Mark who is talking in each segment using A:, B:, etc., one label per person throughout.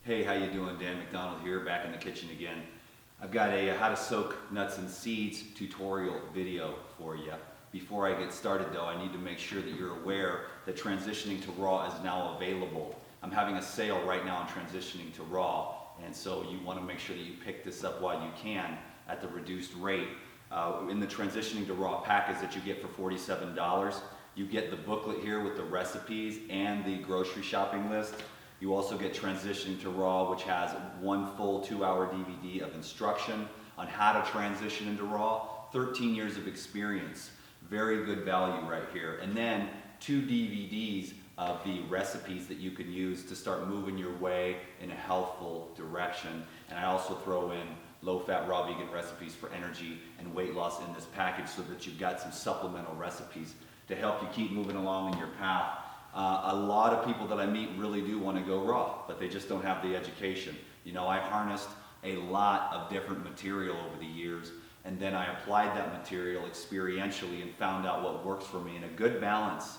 A: Hey, how you doing? Dan McDonald here, back in the kitchen again. I've got a how to soak nuts and seeds tutorial video for you. Before I get started though, I need to make sure that you're aware that transitioning to raw is now available. I'm having a sale right now on transitioning to raw, and so you want to make sure that you pick this up while you can at the reduced rate. In the transitioning to raw package that you get for $47, you get the booklet here with the recipes and the grocery shopping list. You also get Transitioning to Raw, which has one full 2-hour DVD of instruction on how to transition into raw. 13 years of experience. Very good value right here. And then 2 DVDs of the recipes that you can use to start moving your way in a healthful direction. And I also throw in low-fat raw vegan recipes for energy and weight loss in this package so that you've got some supplemental recipes to help you keep moving along in your path. A lot of people that I meet really do want to go raw, but they just don't have the education. You know, I harnessed a lot of different material over the years, and then I applied that material experientially and found out what works for me. And a good balance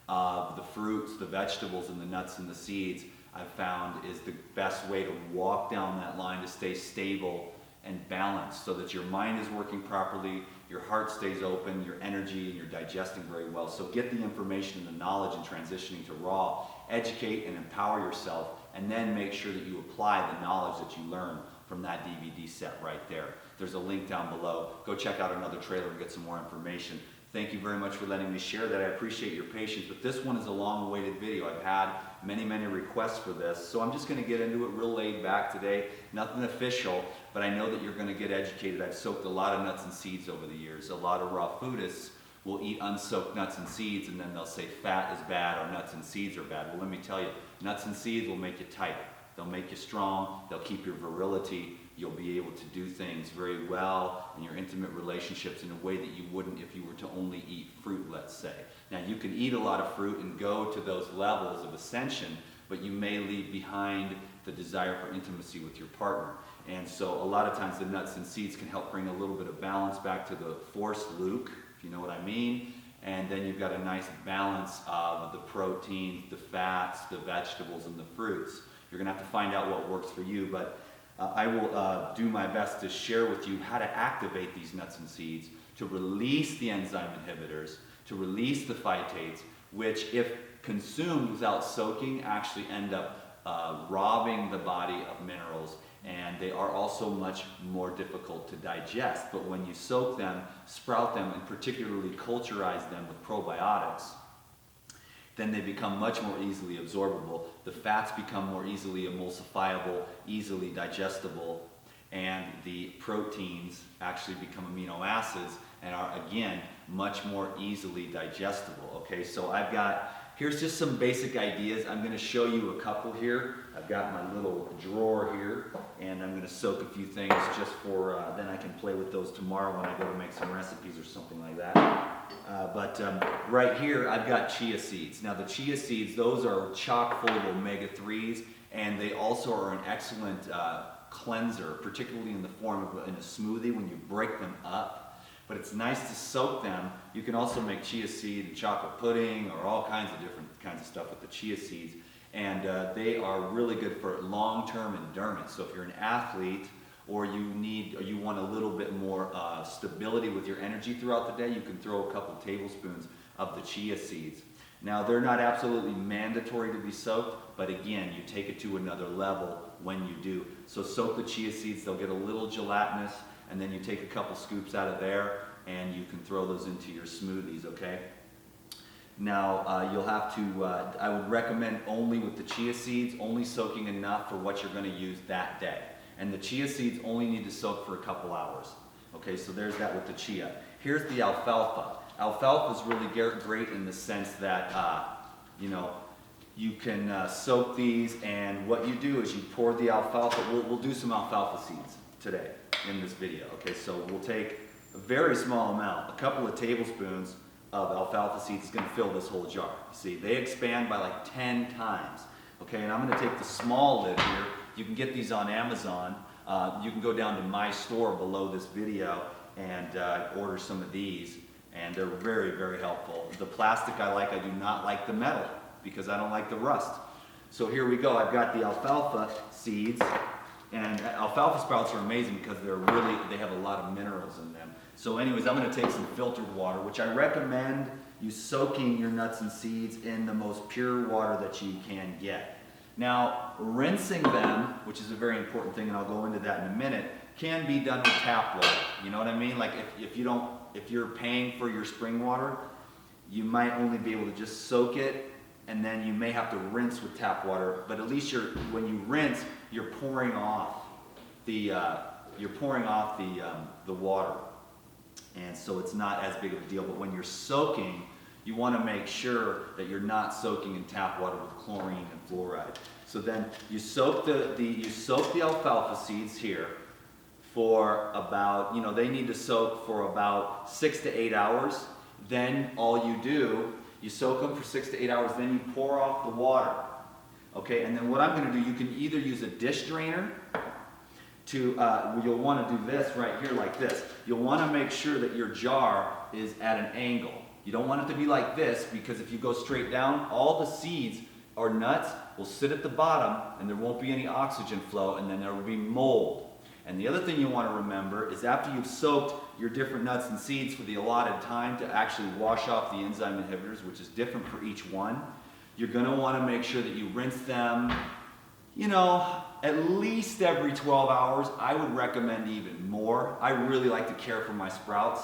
A: of the fruits, the vegetables, and the nuts and the seeds I've found is the best way to walk down that line to stay stable and balanced so that your mind is working properly, your heart stays open, your energy, and you're digesting very well. So get the information and the knowledge in transitioning to raw, educate and empower yourself, and then make sure that you apply the knowledge that you learn from that DVD set right there. There's a link down below. Go check out another trailer and get some more information. Thank you very much for letting me share that. I appreciate your patience, but this one is a long-awaited video. I've had many requests for this, so I'm just going to get into it real laid back today. Nothing official, but I know that you're going to get educated. I've soaked a lot of nuts and seeds over the years. A lot of raw foodists will eat unsoaked nuts and seeds, and then they'll say fat is bad or nuts and seeds are bad. Well, let me tell you, nuts and seeds will make you tight. They'll make you strong. They'll keep your virility. You'll be able to do things very well in your intimate relationships in a way that you wouldn't if you were to only eat fruit, let's say. Now, you can eat a lot of fruit and go to those levels of ascension, but you may leave behind the desire for intimacy with your partner. And so a lot of times the nuts and seeds can help bring a little bit of balance back to the forced Luke, if you know what I mean. And then you've got a nice balance of the proteins, the fats, the vegetables, and the fruits. You're going to have to find out what works for you, but I will do my best to share with you how to activate these nuts and seeds, to release the enzyme inhibitors, to release the phytates, which if consumed without soaking actually end up robbing the body of minerals, and they are also much more difficult to digest. But when you soak them, sprout them, and particularly culturize them with probiotics, then they become much more easily absorbable. The fats become more easily emulsifiable, easily digestible, and the proteins actually become amino acids and are, again, much more easily digestible. Okay, so here's just some basic ideas. I'm going to show you a couple here. I've got my little drawer here, and I'm going to soak a few things just for, then I can play with those tomorrow when I go to make some recipes or something like that. Right here, I've got chia seeds. Now the chia seeds, those are chock full of omega-3s, and they also are an excellent cleanser, particularly in the form of in a smoothie when you break them up. But it's nice to soak them. You can also make chia seed and chocolate pudding or all kinds of different kinds of stuff with the chia seeds. And they are really good for long-term endurance. So if you're an athlete or you want a little bit more stability with your energy throughout the day, you can throw a couple tablespoons of the chia seeds. Now, they're not absolutely mandatory to be soaked, but again, you take it to another level when you do. So soak the chia seeds, they'll get a little gelatinous, and then you take a couple scoops out of there, and you can throw those into your smoothies, okay? Now, you'll have to, I would recommend only with the chia seeds, only soaking enough for what you're going to use that day. And the chia seeds only need to soak for a couple hours. Okay, so there's that with the chia. Here's the alfalfa. Alfalfa is really great in the sense that, you can soak these, and what you do is you pour the alfalfa. We'll do some alfalfa seeds today in this video. Okay, so we'll take a very small amount, a couple of tablespoons of alfalfa seeds is going to fill this whole jar. You see, they expand by like 10 times. Okay, and I'm going to take the small lid here. You can get these on Amazon. You can go down to my store below this video and order some of these, and they're very helpful. The plastic I like. I do not like the metal because I don't like the rust. So here we go. I've got the alfalfa seeds, and alfalfa sprouts are amazing because they have a lot of minerals in them. So anyways, I'm going to take some filtered water, which I recommend you soaking your nuts and seeds in the most pure water that you can get. Now, rinsing them, which is a very important thing, and I'll go into that in a minute, can be done with tap water. You know what I mean? Like if you're paying for your spring water, you might only be able to just soak it, and then you may have to rinse with tap water. But at least when you rinse, you're pouring off the water, and so it's not as big of a deal. But when you're soaking, you want to make sure that you're not soaking in tap water with chlorine and fluoride. So then you soak the alfalfa seeds here for about, they need to soak for about 6 to 8 hours. Then all you do, you soak them for 6 to 8 hours, then you pour off the water. Okay, and then what I'm going to do, you can either use a dish drainer you'll want to do this right here like this. You'll want to make sure that your jar is at an angle. You don't want it to be like this, because if you go straight down, all the seeds or nuts will sit at the bottom and there won't be any oxygen flow, and then there will be mold. And the other thing you want to remember is after you've soaked your different nuts and seeds for the allotted time to actually wash off the enzyme inhibitors, which is different for each one, you're going to want to make sure that you rinse them, at least every 12 hours. I would recommend even more. I really like to care for my sprouts.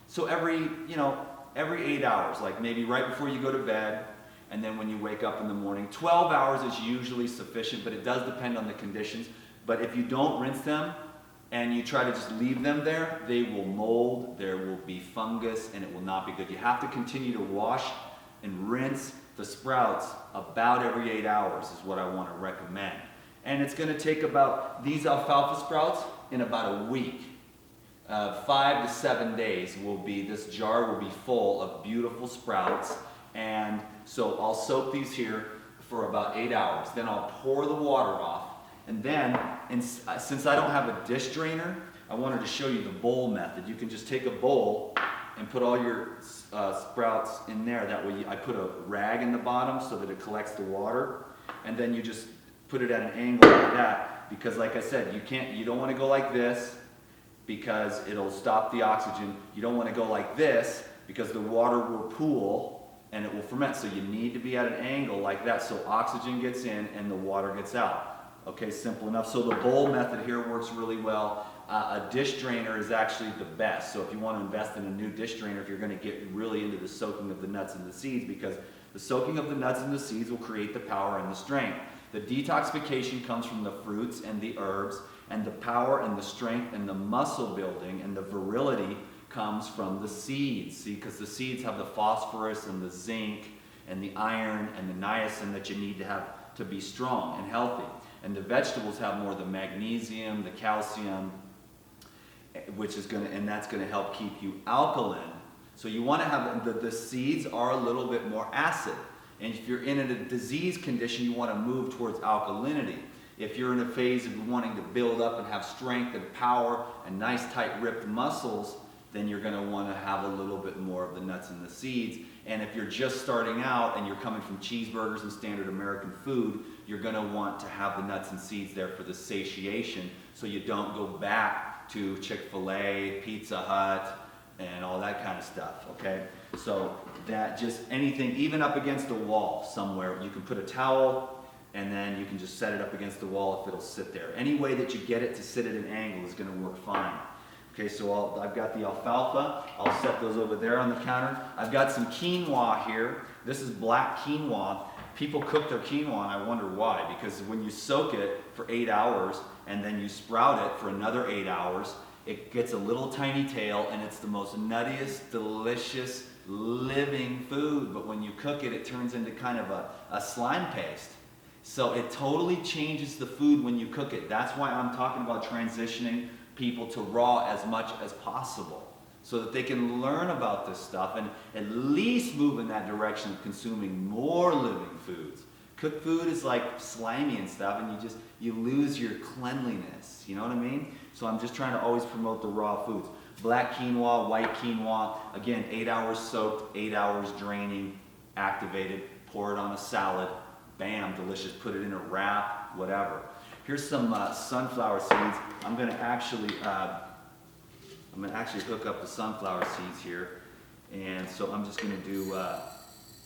A: So every 8 hours, like maybe right before you go to bed, and then when you wake up in the morning. 12 hours is usually sufficient, but it does depend on the conditions. But if you don't rinse them and you try to just leave them there, they will mold, there will be fungus, and it will not be good. You have to continue to wash and rinse the sprouts about every 8 hours is what I want to recommend. And it's going to take these alfalfa sprouts in about a week. 5 to 7 days this jar will be full of beautiful sprouts. And so I'll soak these here for about 8 hours. Then I'll pour the water off. And then, since I don't have a dish drainer, I wanted to show you the bowl method. You can just take a bowl and put all your sprouts in there. That way I put a rag in the bottom so that it collects the water. And then you just put it at an angle like that. Because like I said, you don't want to go like this, because it'll stop the oxygen. You don't want to go like this, because the water will pool and it will ferment. So you need to be at an angle like that so oxygen gets in and the water gets out. Okay, simple enough. So the bowl method here works really well. A dish drainer is actually the best. So if you want to invest in a new dish drainer, if you're going to get really into the soaking of the nuts and the seeds, because the soaking of the nuts and the seeds will create the power and the strength. The detoxification comes from the fruits and the herbs, and the power and the strength and the muscle building and the virility comes from the seeds. See, because the seeds have the phosphorus and the zinc and the iron and the niacin that you need to have to be strong and healthy. And the vegetables have more of the magnesium, the calcium, and that's going to help keep you alkaline. So you want to have, the seeds are a little bit more acid. And if you're in a disease condition, you want to move towards alkalinity. If you're in a phase of wanting to build up and have strength and power and nice tight ripped muscles, then you're going to want to have a little bit more of the nuts and the seeds. And if you're just starting out and you're coming from cheeseburgers and standard American food, you're going to want to have the nuts and seeds there for the satiation, so you don't go back to Chick-fil-A, Pizza Hut, and all that kind of stuff, okay? So that just anything, even up against a wall somewhere, you can put a towel and then you can just set it up against the wall if it'll sit there. Any way that you get it to sit at an angle is going to work fine. Okay, so I've got the alfalfa. I'll set those over there on the counter. I've got some quinoa here. This is black quinoa. People cook their quinoa and I wonder why. Because when you soak it for 8 hours and then you sprout it for another 8 hours, it gets a little tiny tail and it's the most nuttiest, delicious, living food. But when you cook it, it turns into kind of a slime paste. So it totally changes the food when you cook it. That's why I'm talking about transitioning people to raw as much as possible, so that they can learn about this stuff and at least move in that direction of consuming more living foods. Cooked food is like slimy and stuff, and you lose your cleanliness, you know what I mean? So I'm just trying to always promote the raw foods. Black quinoa, white quinoa, again, 8 hours soaked, 8 hours draining, activated, pour it on a salad, bam, delicious. Put it in a wrap, whatever. Here's some sunflower seeds. I'm gonna actually hook up the sunflower seeds here. And so I'm just gonna do,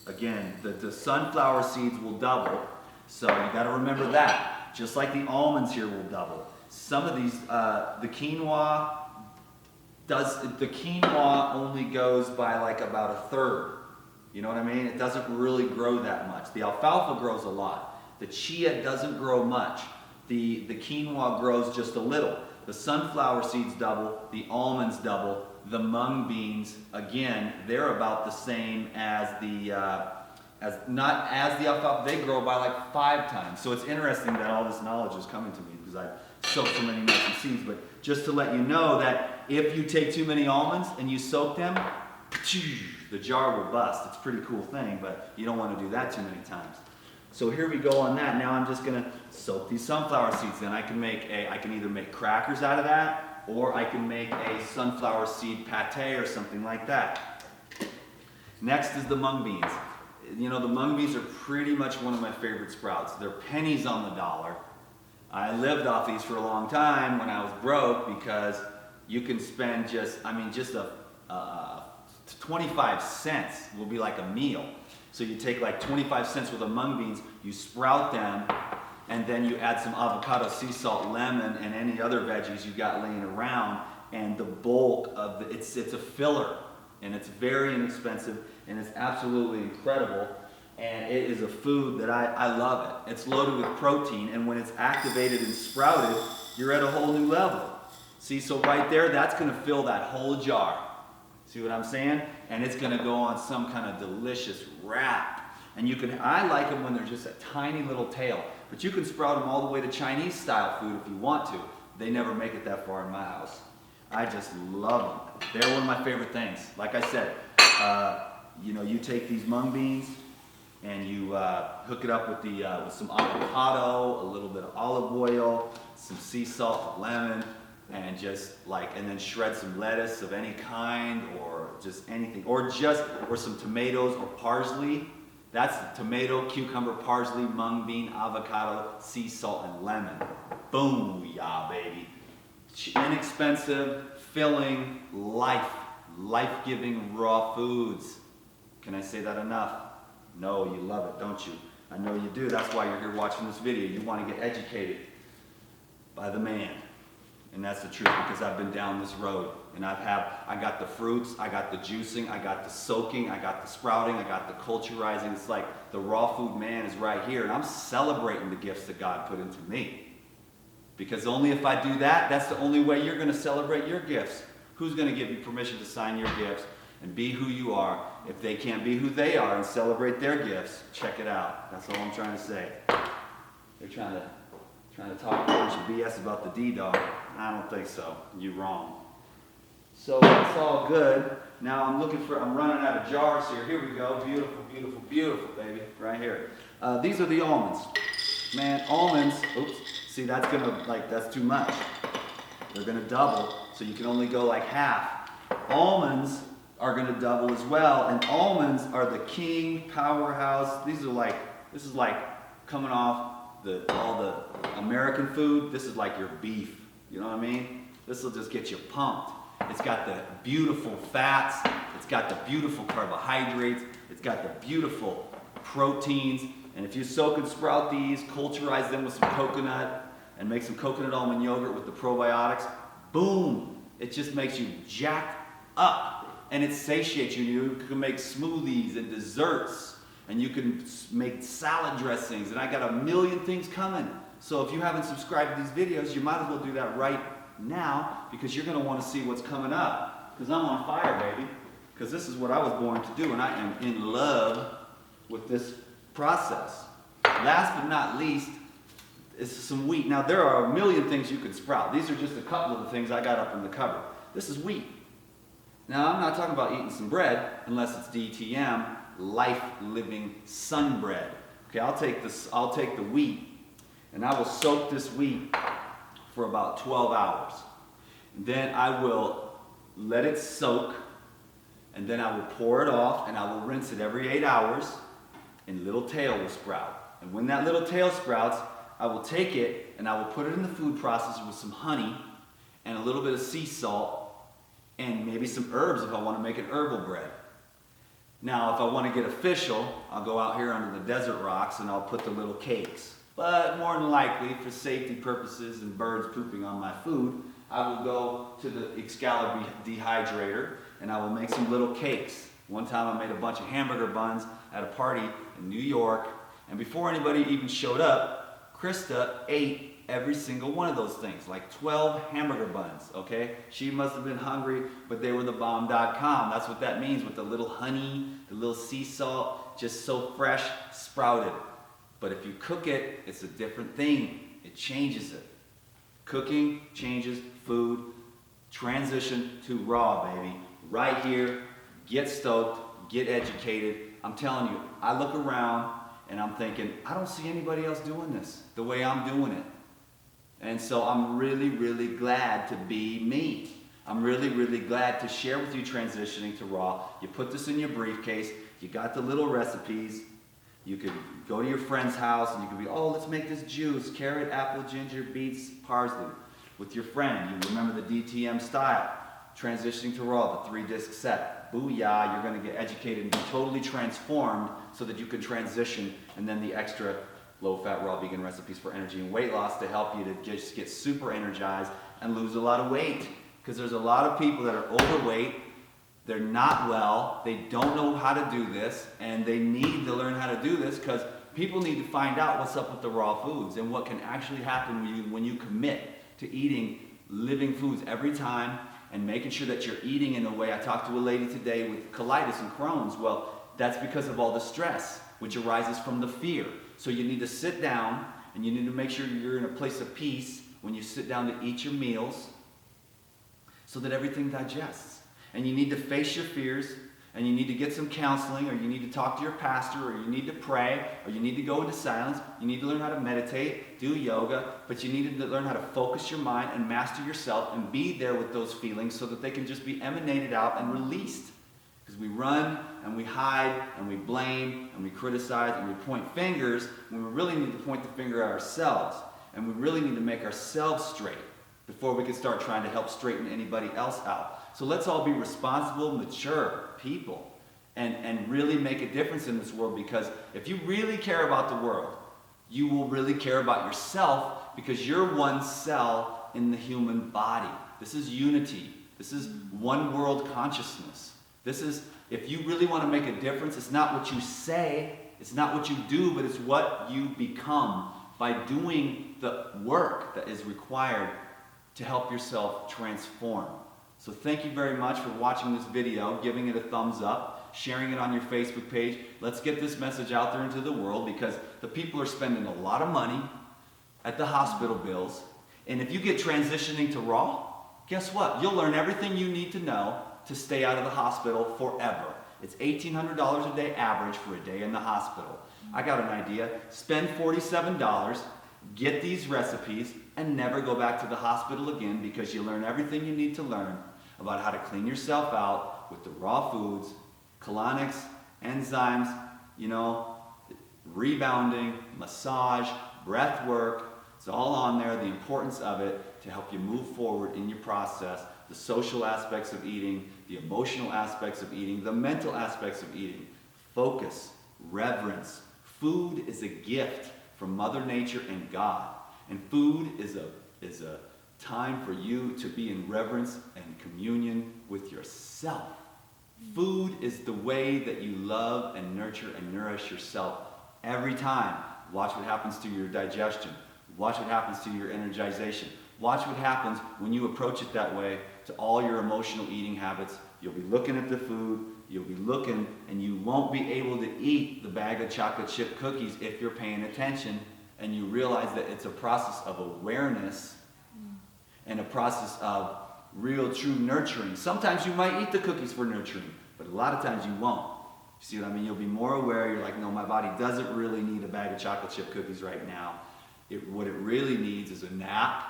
A: again, the sunflower seeds will double. So you gotta remember that. Just like the almonds here will double. Some of these, the quinoa only goes by like about a third. You know what I mean? It doesn't really grow that much. The alfalfa grows a lot. The chia doesn't grow much. The quinoa grows just a little. The sunflower seeds double, the almonds double, the mung beans, again, they're about the same as the alfalfa, they grow by like 5 times. So it's interesting that all this knowledge is coming to me because I've soaked so many nuts and seeds. But just to let you know that if you take too many almonds and you soak them, the jar will bust. It's a pretty cool thing, but you don't want to do that too many times. So here we go on that. Now I'm just gonna soak these sunflower seeds. Then I can either make crackers out of that, or I can make a sunflower seed pate or something like that. Next is the mung beans. You know, the mung beans are pretty much one of my favorite sprouts. They're pennies on the dollar. I lived off these for a long time when I was broke because you can spend just a 25 cents will be like a meal. So you take like 25 cents worth of mung beans, you sprout them, and then you add some avocado, sea salt, lemon, and any other veggies you got laying around, and the bulk of it's a filler, and it's very inexpensive, and it's absolutely incredible, and it is a food that I love it. It's loaded with protein, and when it's activated and sprouted, you're at a whole new level. See, so right there, that's gonna fill that whole jar. See what I'm saying? And it's gonna go on some kind of delicious wrap. And I like them when they're just a tiny little tail, but you can sprout them all the way to Chinese style food if you want to. They never make it that far in my house. I just love them. They're one of my favorite things. Like I said, you take these mung beans and you hook it up with some avocado, a little bit of olive oil, some sea salt, lemon, and then shred some lettuce of any kind, or just anything, or some tomatoes or parsley. That's tomato, cucumber, parsley, mung bean, avocado, sea salt, and lemon. Boom, yeah, baby. Inexpensive, filling, life-giving raw foods. Can I say that enough? No, you love it, don't you? I know you do. That's why you're here watching this video. You want to get educated by the man. And that's the truth, because I've been down this road, and I got the fruits, I got the juicing, I got the soaking, I got the sprouting, I got the culturizing. It's like the raw food man is right here, and I'm celebrating the gifts that God put into me. Because only if I do that, that's the only way you're going to celebrate your gifts. Who's going to give you permission to sign your gifts and be who you are if they can't be who they are and celebrate their gifts? Check it out. That's all I'm trying to say. They're trying to talk a bunch of BS about the D-Dog. I don't think so. You're wrong. So that's all good. Now I'm running out of jars here. Here we go. Beautiful, beautiful, beautiful, baby. Right here. These are the almonds. Man, almonds, oops. See, that's too much. They're gonna double, so you can only go like half. Almonds are gonna double as well, and almonds are the king powerhouse. This is like coming off all the American food. This is like your beef. You know what I mean? This will just get you pumped. It's got the beautiful fats. It's got the beautiful carbohydrates. It's got the beautiful proteins. And if you soak and sprout these, culturize them with some coconut, and make some coconut almond yogurt with the probiotics, boom! It just makes you jacked up. And it satiates you. You can make smoothies and desserts. And you can make salad dressings, and I got a million things coming. So if you haven't subscribed to these videos, you might as well do that right now, because you're gonna wanna see what's coming up. Because I'm on fire, baby. Because this is what I was born to do, and I am in love with this process. Last but not least is some wheat. Now there are a million things you could sprout. These are just a couple of the things I got up in the cupboard. This is wheat. Now I'm not talking about eating some bread, unless it's DTM, life-living sun bread. Okay, I'll take the wheat, and I will soak this wheat for about 12 hours. And then I will let it soak, and then I will pour it off, and I will rinse it every 8 hours, and little tail will sprout. And when that little tail sprouts, I will take it and I will put it in the food processor with some honey and a little bit of sea salt and maybe some herbs if I want to make an herbal bread. Now, if I want to get official, I'll go out here under the desert rocks and I'll put the little cakes. But more than likely, for safety purposes and birds pooping on my food, I will go to the Excalibur dehydrator and I will make some little cakes. One time I made a bunch of hamburger buns at a party in New York, and before anybody even showed up, Krista ate every single one of those things, like 12 hamburger buns, okay? She must have been hungry, but they were the bomb.com. That's what that means with the little honey, the little sea salt, just so fresh, sprouted. But if you cook it, it's a different thing. It changes it. Cooking changes food. Transition to raw, baby. Right here, get stoked, get educated. I'm telling you, I look around and I'm thinking, I don't see anybody else doing this the way I'm doing it. And so I'm really, really glad to be me. I'm really, really glad to share with you transitioning to raw. You put this in your briefcase. You got the little recipes. You could go to your friend's house and you could be, oh, let's make this juice. Carrot, apple, ginger, beets, parsley. With your friend, you remember the DTM style. Transitioning to raw, the 3-disc set. Booyah, you're going to get educated and be totally transformed so that you can transition. And then the extra low-fat, raw, vegan recipes for energy and weight loss to help you to just get super energized and lose a lot of weight. Because there's a lot of people that are overweight, they're not well, they don't know how to do this, and they need to learn how to do this because people need to find out what's up with the raw foods and what can actually happen when you commit to eating living foods every time and making sure that you're eating in a way. I talked to a lady today with colitis and Crohn's. Well, that's because of all the stress, which arises from the fear. So you need to sit down and you need to make sure you're in a place of peace when you sit down to eat your meals so that everything digests. And you need to face your fears, and you need to get some counseling, or you need to talk to your pastor, or you need to pray, or you need to go into silence. You need to learn how to meditate, do yoga, but you need to learn how to focus your mind and master yourself and be there with those feelings so that they can just be emanated out and released. Because we run and we hide and we blame and we criticize and we point fingers when we really need to point the finger at ourselves. And we really need to make ourselves straight before we can start trying to help straighten anybody else out. So let's all be responsible, mature people and really make a difference in this world, because if you really care about the world, you will really care about yourself, because you're one cell in the human body. This is unity. This is one world consciousness. This is, if you really want to make a difference, it's not what you say, it's not what you do, but it's what you become by doing the work that is required to help yourself transform. So thank you very much for watching this video, giving it a thumbs up, sharing it on your Facebook page. Let's get this message out there into the world, because the people are spending a lot of money at the hospital bills. And if you get transitioning to raw, guess what? You'll learn everything you need to know to stay out of the hospital forever. It's $1,800 a day average for a day in the hospital. I got an idea. Spend $47, get these recipes, and never go back to the hospital again, because you learn everything you need to learn about how to clean yourself out with the raw foods, colonics, enzymes, rebounding, massage, breath work. It's all on there, the importance of it to help you move forward in your process, the social aspects of eating, the emotional aspects of eating, the mental aspects of eating. Focus, reverence. Food is a gift from Mother Nature and God. And food is a time for you to be in reverence and communion with yourself. Food is the way that you love and nurture and nourish yourself every time. Watch what happens to your digestion. Watch what happens to your energization. Watch what happens when you approach it that way to all your emotional eating habits. You'll be looking at the food, you'll be looking, and you won't be able to eat the bag of chocolate chip cookies if you're paying attention and you realize that it's a process of awareness and a process of real, true nurturing. Sometimes you might eat the cookies for nurturing, but a lot of times you won't. You see what I mean? You'll be more aware. You're like, no, my body doesn't really need a bag of chocolate chip cookies right now. What it really needs is a nap,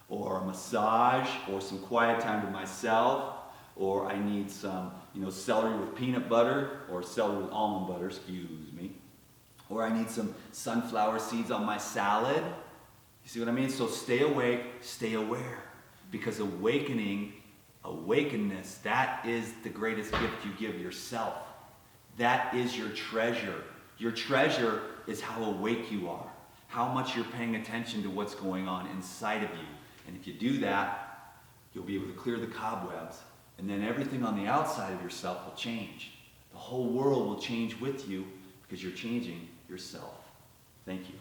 A: or a massage, or some quiet time to myself, or I need some, celery with peanut butter, or celery with almond butter, excuse me. Or I need some sunflower seeds on my salad. You see what I mean? So stay awake, stay aware. Because awakeness, that is the greatest gift you give yourself. That is your treasure. Your treasure is how awake you are. How much you're paying attention to what's going on inside of you. And if you do that, you'll be able to clear the cobwebs. And then everything on the outside of yourself will change. The whole world will change with you because you're changing yourself. Thank you.